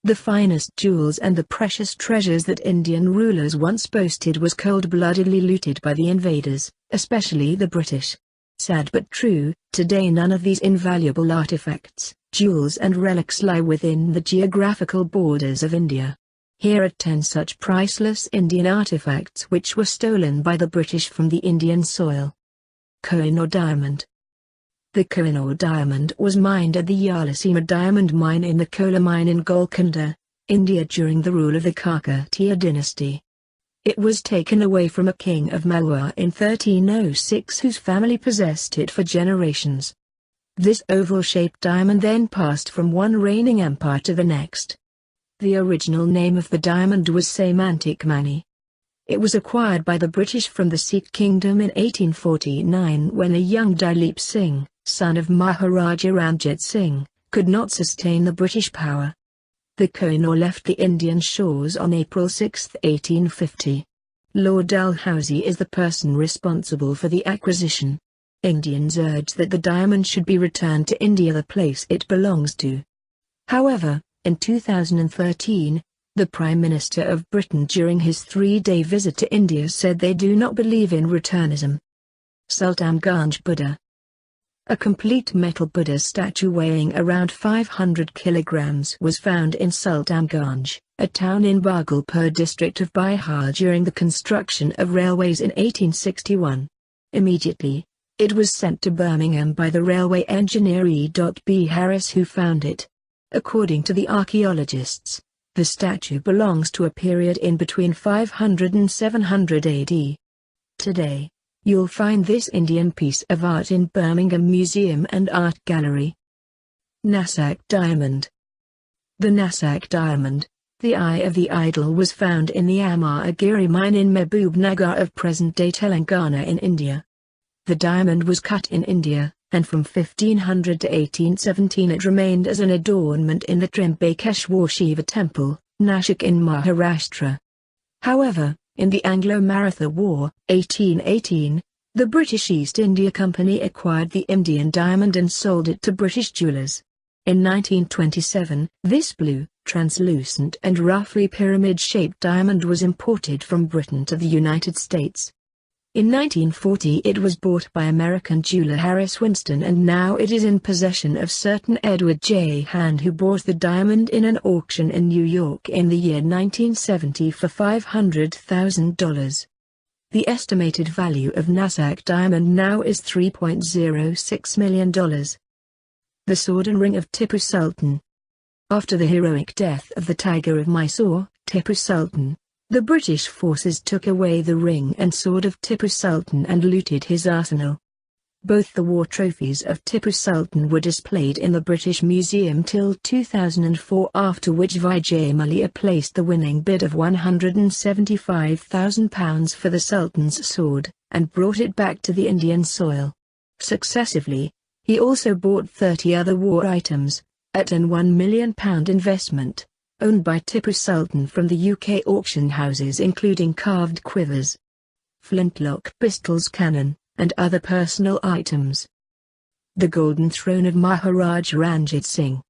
The finest jewels and the precious treasures that Indian rulers once boasted was cold-bloodedly looted by the invaders, especially the British. Sad but true, today none of these invaluable artifacts, jewels and relics lie within the geographical borders of India. Here are 10 such priceless Indian artifacts which were stolen by the British from the Indian soil. Kohinoor diamond. The Kohinoor diamond was mined at the Yalisima diamond mine in the Kola mine in Golconda, India during the rule of the Kakatiya dynasty. It was taken away from a king of Malwa in 1306 whose family possessed it for generations. This oval-shaped diamond then passed from one reigning empire to the next. The original name of the diamond was Samantik Mani. It was acquired by the British from the Sikh kingdom in 1849 when a young Dalip Singh, son of Maharaja Ranjit Singh, could not sustain the British power. The Kohinoor left the Indian shores on April 6, 1850. Lord Dalhousie is the person responsible for the acquisition. Indians urge that the diamond should be returned to India, the place it belongs to. However, in 2013, the Prime Minister of Britain during his 3-day visit to India said they do not believe in returnism. Sultanganj Buddha. A complete metal Buddha statue weighing around 500 kilograms was found in Sultanganj, a town in Bhagalpur district of Bihar during the construction of railways in 1861. Immediately, it was sent to Birmingham by the railway engineer E.B. Harris, who found it. According to the archaeologists, the statue belongs to a period in between 500 and 700 AD. Today, you'll find this Indian piece of art in Birmingham Museum and Art Gallery. Nasak diamond. The Nasak diamond, the eye of the idol, was found in the Amagiri mine in Mehboob of present-day Telangana in India. The diamond was cut in India, and from 1500 to 1817 it remained as an adornment in the Trimbakeshwar Shiva temple, Nashik in Maharashtra. However, in the Anglo-Maratha War, 1818, the British East India Company acquired the Indian diamond and sold it to British jewelers. In 1927, this blue, translucent and roughly pyramid-shaped diamond was imported from Britain to the United States. In 1940 it was bought by American jeweler Harris Winston, and now it is in possession of certain Edward J. Hand, who bought the diamond in an auction in New York in the year 1970 for $500,000. The estimated value of Nasak diamond now is $3.06 million. The sword and ring of Tipu Sultan. After the heroic death of the Tiger of Mysore, Tipu Sultan, the British forces took away the ring and sword of Tipu Sultan and looted his arsenal. Both the war trophies of Tipu Sultan were displayed in the British Museum till 2004, after which Vijay Mallya placed the winning bid of £175,000 for the Sultan's sword, and brought it back to the Indian soil. Successively, he also bought 30 other war items, at an £1 million investment, owned by Tipu Sultan from the UK auction houses, including carved quivers, flintlock pistols, cannon, and other personal items. The Golden Throne of Maharaja Ranjit Singh.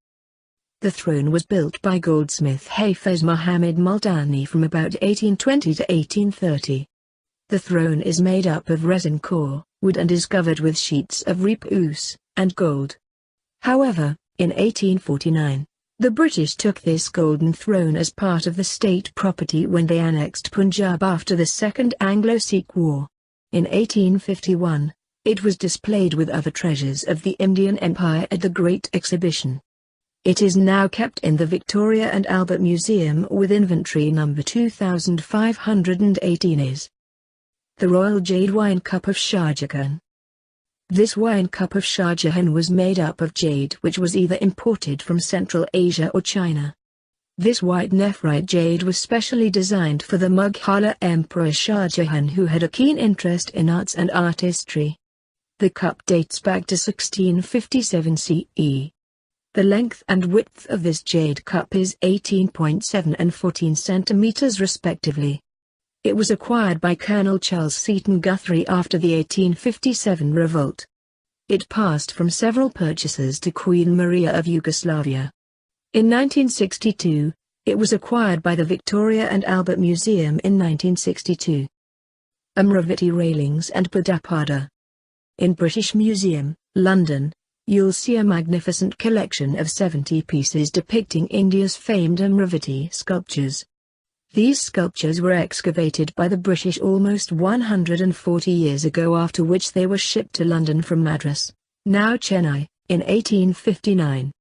The throne was built by goldsmith Hafiz Muhammad Multani from about 1820 to 1830. The throne is made up of resin core, wood, and is covered with sheets of reepus and gold. However, in 1849, the British took this golden throne as part of the state property when they annexed Punjab after the Second Anglo-Sikh War. In 1851, it was displayed with other treasures of the Indian Empire at the Great Exhibition. It is now kept in the Victoria and Albert Museum with inventory number 2518 is the Royal Jade Wine Cup of Shah Jahan. This wine cup of Shah Jahan was made up of jade, which was either imported from Central Asia or China. This white nephrite jade was specially designed for the Mughal Emperor Shah Jahan, who had a keen interest in arts and artistry. The cup dates back to 1657 CE. The length and width of this jade cup is 18.7 and 14 centimeters respectively. It was acquired by Colonel Charles Seton Guthrie after the 1857 revolt. It passed from several purchasers to Queen Maria of Yugoslavia. In 1962, It was acquired by the Victoria and Albert Museum in 1962. Amravati railings and Padapada. In British Museum, London, you'll see a magnificent collection of 70 pieces depicting India's famed Amravati sculptures. These sculptures were excavated by the British almost 140 years ago, after which they were shipped to London from Madras, now Chennai, in 1859.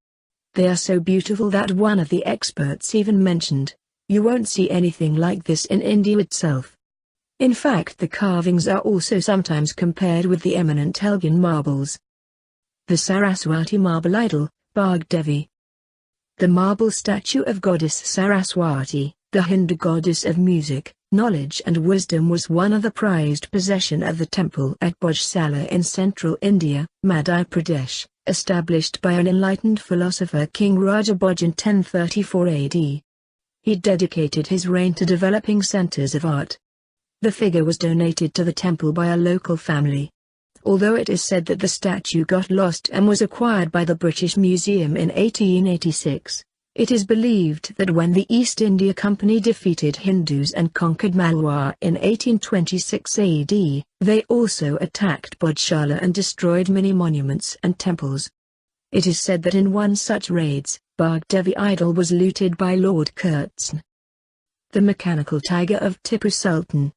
They are so beautiful that one of the experts even mentioned, "You won't see anything like this in India itself." In fact, the carvings are also sometimes compared with the eminent Elgin marbles. The Saraswati marble idol, Bhag Devi. The marble statue of goddess Saraswati, the Hindu goddess of music, knowledge and wisdom, was one of the prized possession of the temple at Bhojsala in central India, Madhya Pradesh, established by an enlightened philosopher King Raja Bhoj in 1034 AD. He dedicated his reign to developing centers of art. The figure was donated to the temple by a local family. Although it is said that the statue got lost and was acquired by the British Museum in 1886, it is believed that when the East India Company defeated Hindus and conquered Malwa in 1826 AD, they also attacked Bhojshala and destroyed many monuments and temples. It is said that in one such raids, Bhag Devi idol was looted by Lord Curzon. The mechanical tiger of Tipu Sultan.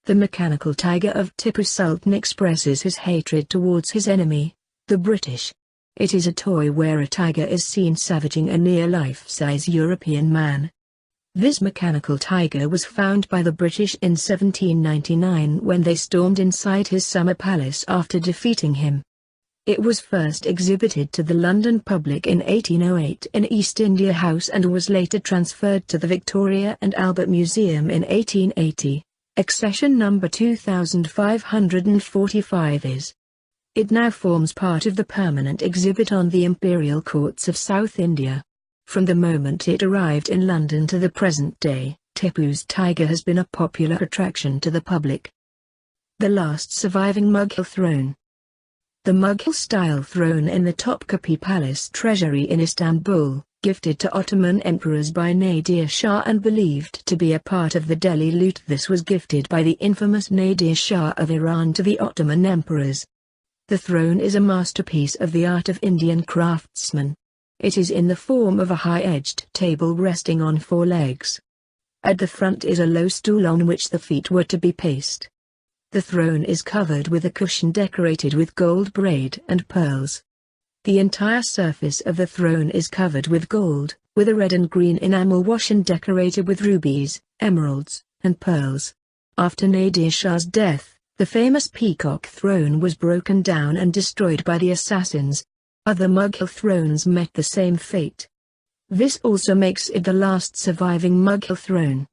The mechanical tiger of Tipu Sultan expresses his hatred towards his enemy, the British. It is a toy where a tiger is seen savaging a near life-size European man. This mechanical tiger was found by the British in 1799 when they stormed inside his summer palace after defeating him. It was first exhibited to the London public in 1808 in East India House and was later transferred to the Victoria and Albert Museum in 1880. Accession number 2545 is. It now forms part of the permanent exhibit on the Imperial Courts of South India. From the moment it arrived in London to the present day, Tipu's tiger has been a popular attraction to the public. The last surviving Mughal throne. The Mughal-style throne in the Topkapi Palace treasury in Istanbul, gifted to Ottoman emperors by Nadir Shah and believed to be a part of the Delhi loot. This was gifted by the infamous Nadir Shah of Iran to the Ottoman emperors. The throne is a masterpiece of the art of Indian craftsmen. It is in the form of a high-edged table resting on four legs. At the front is a low stool on which the feet were to be placed. The throne is covered with a cushion decorated with gold braid and pearls. The entire surface of the throne is covered with gold, with a red and green enamel wash and decorated with rubies, emeralds, and pearls. After Nadir Shah's death, the famous peacock throne was broken down and destroyed by the assassins. Other Mughal thrones met the same fate. This also makes it the last surviving Mughal throne.